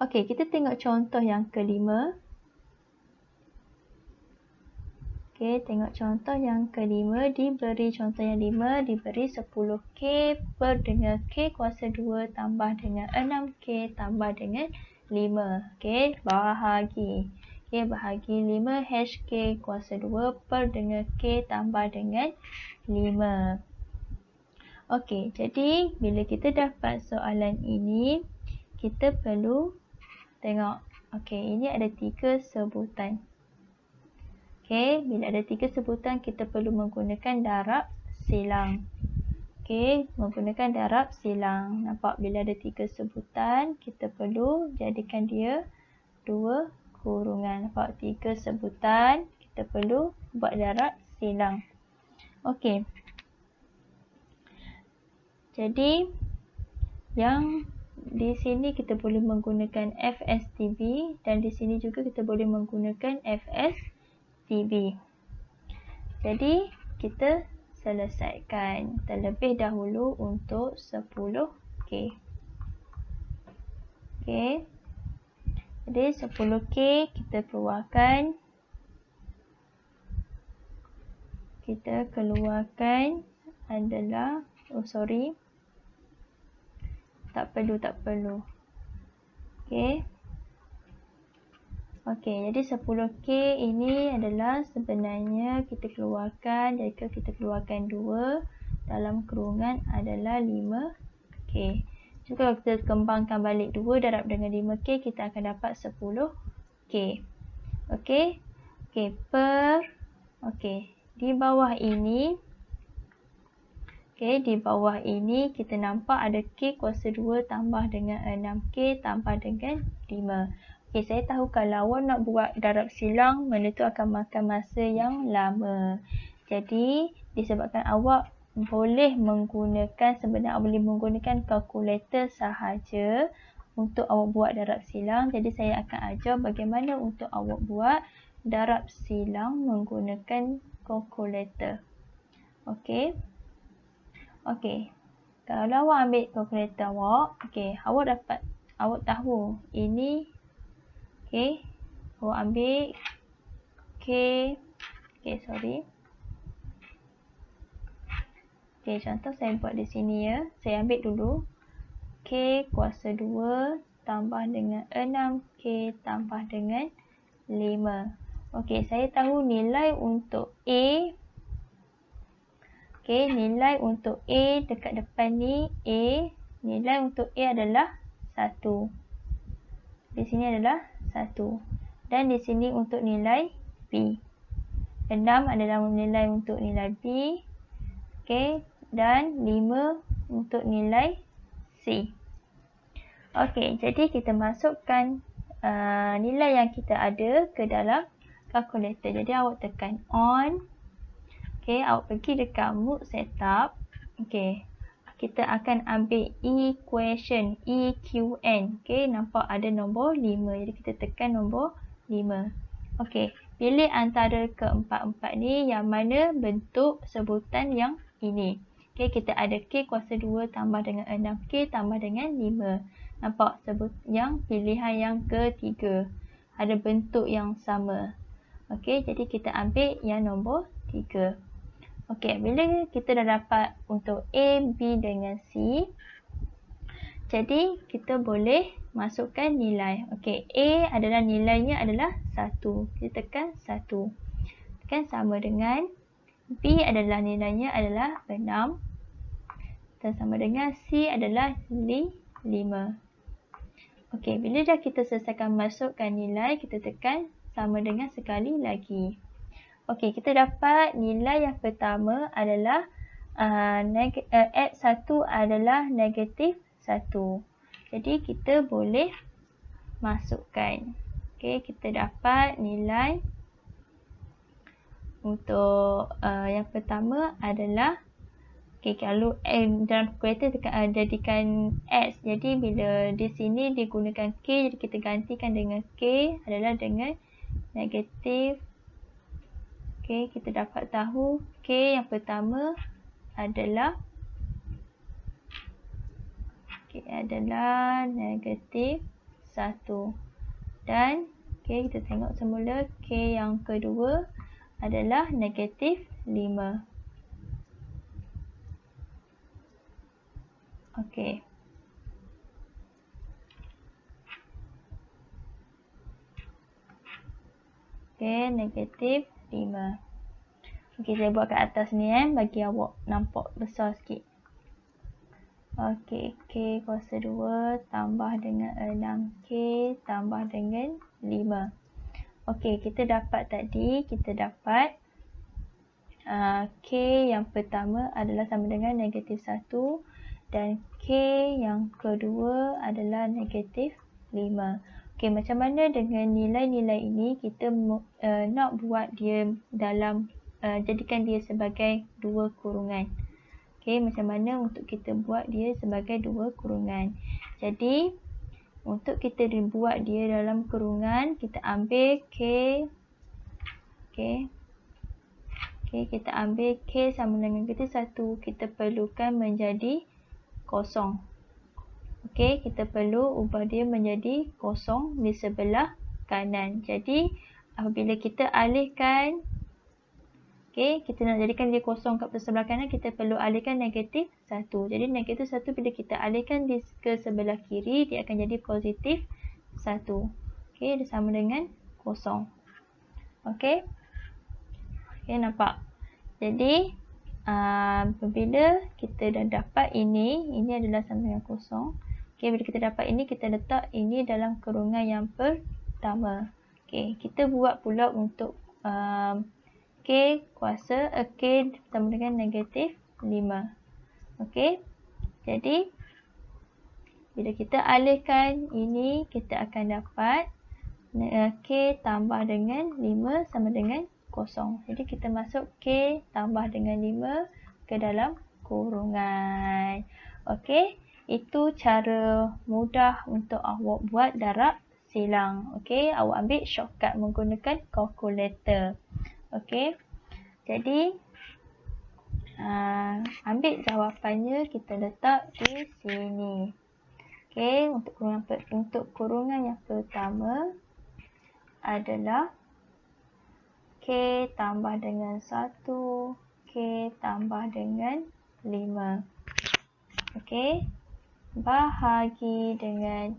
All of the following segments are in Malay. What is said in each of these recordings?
Okey, kita tengok contoh yang kelima. Okey, tengok contoh yang kelima. Diberi contoh yang 5, diberi 10K per dengan K kuasa 2 tambah dengan 6K tambah dengan 5. Okey, bahagi. Okey, bahagi 5 HK kuasa 2 per dengan K tambah dengan 5. Okey, jadi bila kita dapat soalan ini, kita perlu tengok. Okey, ini ada 3 sebutan. Okey, bila ada 3 sebutan, kita perlu menggunakan darab silang. Okey, menggunakan darab silang. Nampak bila ada 3 sebutan, kita perlu jadikan dia 2 kurungan. Nampak 3 sebutan, kita perlu buat darab silang. Okey. Jadi, yang di sini kita boleh menggunakan FSTB dan di sini juga kita boleh menggunakan FSTB. Jadi, kita selesaikan terlebih dahulu untuk 10K. Okey. Jadi, 10K kita keluarkan. Kita keluarkan adalah, tak perlu. Okey. Okey, jadi 10K ini adalah sebenarnya kita keluarkan, jika kita keluarkan 2 dalam kurungan adalah 5K. Juga kalau kita kembangkan balik 2 darab dengan 5K, kita akan dapat 10K. Okey. Okey, di bawah ini, di bawah ini kita nampak ada K kuasa 2 tambah dengan 6K tambah dengan 5. Okey, saya tahu kalau awak nak buat darab silang, benda tu akan makan masa yang lama. Jadi, disebabkan awak boleh menggunakan kalkulator sahaja untuk awak buat darab silang. Jadi, saya akan ajar bagaimana untuk awak buat darab silang menggunakan kalkulator. Okey. Okey. Kalau awak ambil kalkulator awak, awak tahu ini. Okey, awak ambil K. Okey, contoh saya buat di sini ya. Saya ambil dulu K kuasa 2 tambah dengan 6K tambah dengan 5. Okey, saya tahu nilai untuk A. Okey, nilai untuk A dekat depan ni A. Nilai untuk A adalah 1. Di sini adalah 1. Dan di sini untuk nilai B. 6 adalah nilai untuk nilai B. Okey. Dan 5 untuk nilai C. Okey. Jadi kita masukkan nilai yang kita ada ke dalam kalkulator. Jadi awak tekan on. Okey. Awak pergi dekat mode setup. Okey. Kita akan ambil equation, EQN. Okey, nampak ada nombor 5. Jadi kita tekan nombor 5. Okey, pilih antara keempat-empat ni yang mana bentuk sebutan yang ini. Okey, kita ada K kuasa 2 tambah dengan 6K tambah dengan 5. Nampak yang pilihan yang ketiga. Ada bentuk yang sama. Okey, jadi kita ambil yang nombor 3. Okey, bila kita dah dapat untuk A, B dengan C, jadi kita boleh masukkan nilai. Okey, A adalah nilainya adalah 1. Kita tekan 1. Tekan sama dengan B adalah nilainya adalah 6. Dan sama dengan C adalah 5. Okey, bila dah kita selesaikan masukkan nilai, kita tekan sama dengan sekali lagi. Okey, kita dapat nilai yang pertama adalah X1 adalah negatif 1. Jadi, kita boleh masukkan. Okey, kita dapat nilai untuk yang pertama adalah, kalau dalam kalkulator jadikan X. Jadi, bila di sini digunakan K, jadi kita gantikan dengan K adalah dengan negatif. Okey, kita dapat tahu K yang pertama adalah negatif 1. Dan kita tengok semula K yang kedua adalah negatif 5. Negatif 5. Saya buat kat atas ni bagi awak nampak besar sikit. K kuasa 2 tambah dengan 6K tambah dengan 5. Kita dapat tadi, K yang pertama adalah sama dengan negatif 1 dan K yang kedua adalah negatif 5. Macam mana dengan nilai-nilai ini kita nak buat dia dalam, jadikan dia sebagai dua kurungan. Macam mana untuk kita buat dia sebagai dua kurungan. Jadi, untuk kita buat dia dalam kurungan, kita ambil K. Kita ambil K sama dengan negatif 1. Kita perlukan menjadi kosong. Kita perlu ubah dia menjadi kosong di sebelah kanan. Jadi, apabila kita alihkan, kita nak jadikan dia kosong kat sebelah kanan, kita perlu alihkan negatif 1. Jadi, negatif 1 bila kita alihkan ke sebelah kiri, dia akan jadi positif 1. Dia sama dengan kosong. Nampak? Jadi, apabila kita dah dapat ini adalah sama dengan kosong. Bila kita dapat ini, kita letak ini dalam kurungan yang pertama. Kita buat pula untuk K sama dengan negatif 5. Jadi, bila kita alihkan ini, kita akan dapat K tambah dengan 5 sama dengan kosong. Jadi, kita masuk K tambah dengan 5 ke dalam kurungan. Itu cara mudah untuk awak buat darab silang. Awak ambil shortcut menggunakan kalkulator. Jadi, ambil jawapannya, kita letak di sini. Untuk kurungan yang pertama adalah K tambah dengan 1, K tambah dengan 5. Bahagi dengan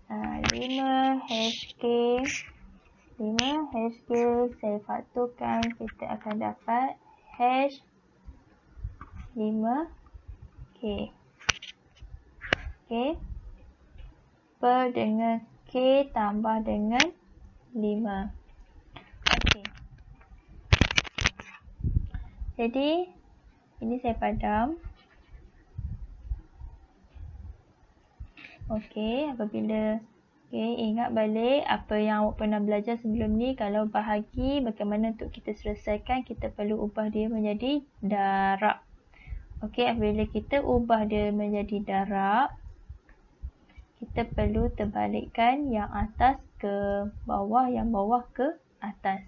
5 HK. 5 HK saya fakturkan, kita akan dapat H 5K. Per dengan K tambah dengan 5. Jadi, ini saya padam. Apabila ingat balik apa yang awak pernah belajar sebelum ni. Kalau bahagi, bagaimana untuk kita selesaikan, kita perlu ubah dia menjadi darab. Apabila kita ubah dia menjadi darab, kita perlu terbalikkan yang atas ke bawah, yang bawah ke atas.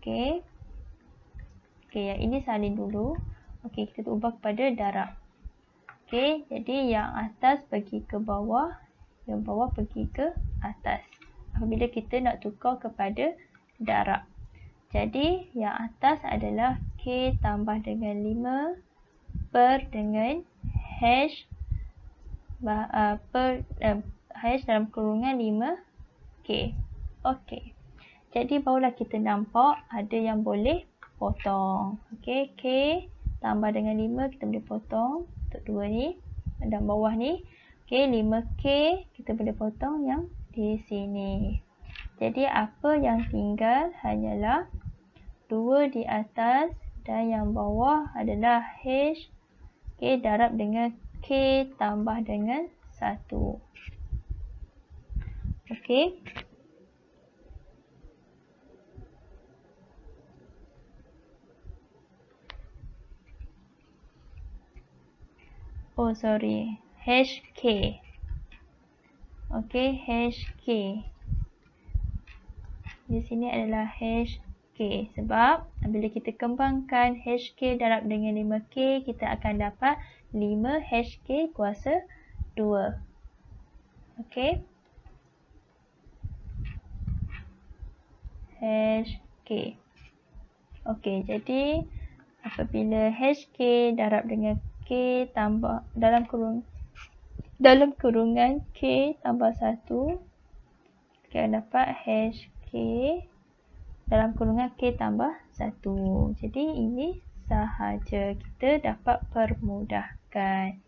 Yang ini salin dulu. Kita ubah kepada darab. Jadi yang atas pergi ke bawah, yang bawah pergi ke atas. Apabila kita nak tukar kepada darab. Jadi yang atas adalah K tambah dengan 5 per dengan H H dalam kurungan 5K. Jadi barulah kita nampak ada yang boleh potong. K tambah dengan 5 kita boleh potong untuk dua ni dan bawah ni. 5K kita boleh potong yang di sini. Jadi apa yang tinggal hanyalah 2 di atas dan yang bawah adalah H darab dengan K tambah dengan 1. HK. HK. Di sini adalah HK. Sebab bila kita kembangkan HK darab dengan 5K, kita akan dapat 5HK kuasa 2. HK. Okey, jadi apabila HK darab dengan K tambah dalam kurungan K tambah 1, kita akan dapat HK dalam kurungan K tambah 1. Jadi ini sahaja kita dapat permudahkan.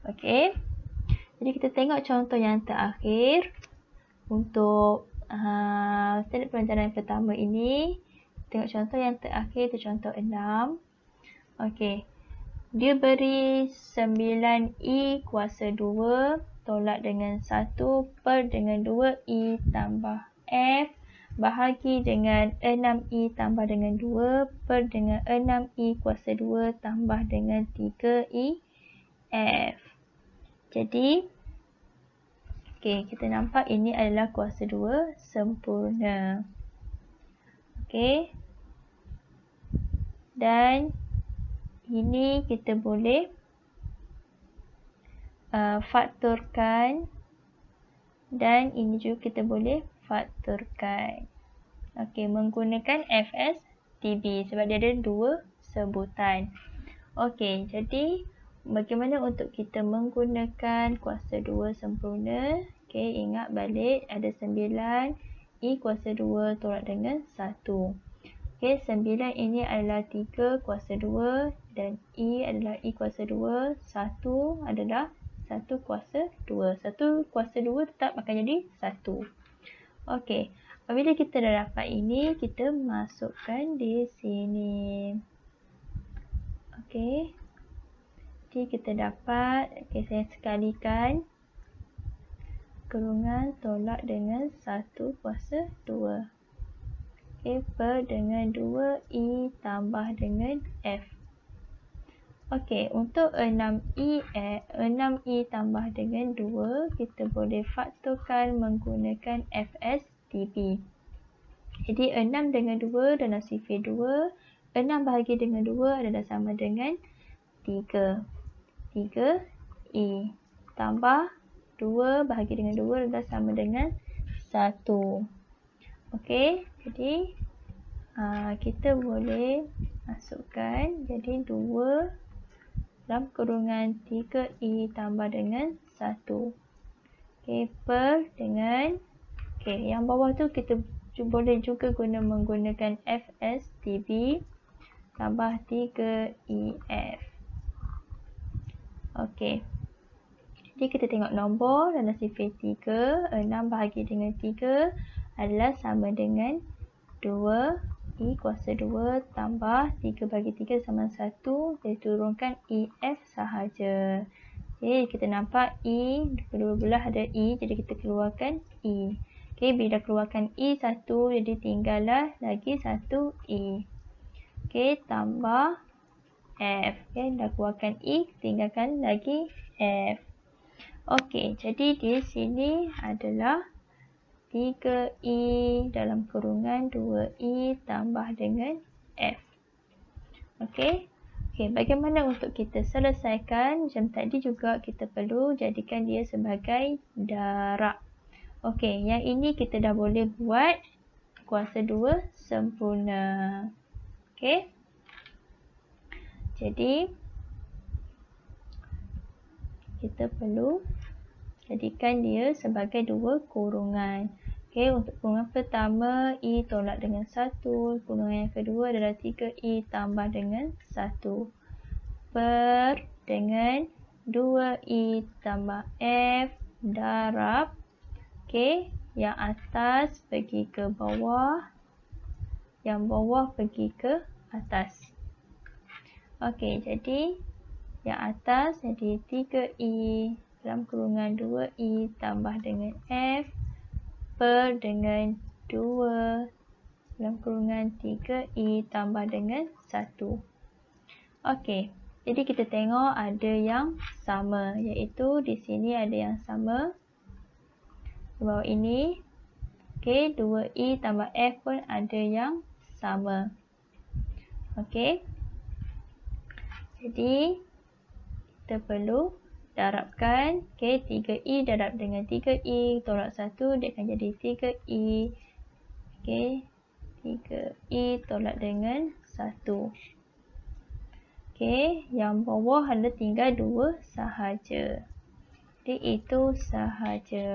Okey. Jadi kita tengok contoh yang terakhir untuk standard perancangan pertama ini. Tengok contoh yang terakhir, itu contoh 6. Okey. Dia beri 9I kuasa 2 tolak dengan 1 per dengan 2I tambah F bahagi dengan 6I tambah dengan 2 per dengan 6I kuasa 2 tambah dengan 3I F. Jadi, okey, kita nampak ini adalah kuasa 2 sempurna. Okey. Dan ini kita boleh faktorkan dan ini juga kita boleh faktorkan. Okey, menggunakan FSTB sebab dia ada dua sebutan. Okey, jadi bagaimana untuk kita menggunakan kuasa 2 sempurna? Okey, ingat balik ada 9I kuasa 2 tolak dengan 1. Okey, 9 ini adalah 3 kuasa 2 dan I adalah I kuasa 2. 1 adalah 1 kuasa 2. 1 kuasa 2 tetap akan jadi 1. Okey, apabila kita dah dapat ini, kita masukkan di sini. Okey. Jadi kita dapat, okey, saya sekalikan kurungan tolak dengan 1 kuasa 2. Okey, per dengan 2I tambah dengan F. Okey, untuk 6I tambah dengan 2, kita boleh faktorkan menggunakan FSTB. Jadi 6 dengan 2 dalam sifir 2, 6 bahagi dengan 2 adalah sama dengan 3. 3I tambah 2 bahagi dengan 2 adalah sama dengan 1. Okey, jadi kita boleh masukkan jadi 2 dalam kurungan 3I tambah dengan 1. Okey, per dengan, okey, yang bawah tu kita boleh juga menggunakan FSTB tambah 3IF. Okey. Jadi kita tengok nombor dalam sifir 3, 6 bahagi dengan 3 adalah sama dengan 2I kuasa 2 tambah 3 bagi 3 sama 1. Jadi turunkan IF sahaja. Jadi kita nampak I, kedua belah ada I, jadi kita keluarkan I. Okey, bila keluarkan I 1, jadi tinggallah lagi 1I. Okey, tambah F. Okey, dah keluarkan I, tinggalkan lagi F. Okey, jadi di sini adalah 3I dalam kurungan 2I tambah dengan F. Okey. Okey, bagaimana untuk kita selesaikan? Macam tadi juga kita perlu jadikan dia sebagai darab. Okey, yang ini kita dah boleh buat kuasa 2 sempurna. Okey. Jadi, kita perlu jadikan dia sebagai dua kurungan. Okey, untuk kurungan pertama, I tolak dengan 1. Kurungan yang kedua adalah 3I tambah dengan 1. Per dengan 2I tambah F darab. Okey, yang atas pergi ke bawah. Yang bawah pergi ke atas. Okey, jadi yang atas jadi 3I dalam kurungan 2I tambah dengan F per dengan 2 dalam kurungan 3I tambah dengan 1. Okey, jadi kita tengok ada yang sama, iaitu di sini ada yang sama. Di bawah ini, okey, 2I tambah F pun ada yang sama. Okey, jadi kita perlu darabkan. Okey, 3I darab dengan 3I tolak 1, dia akan jadi 3I Okey, 3. E tolak dengan 1. Okey, yang bawah ada tinggal 2 sahaja. Jadi itu sahaja.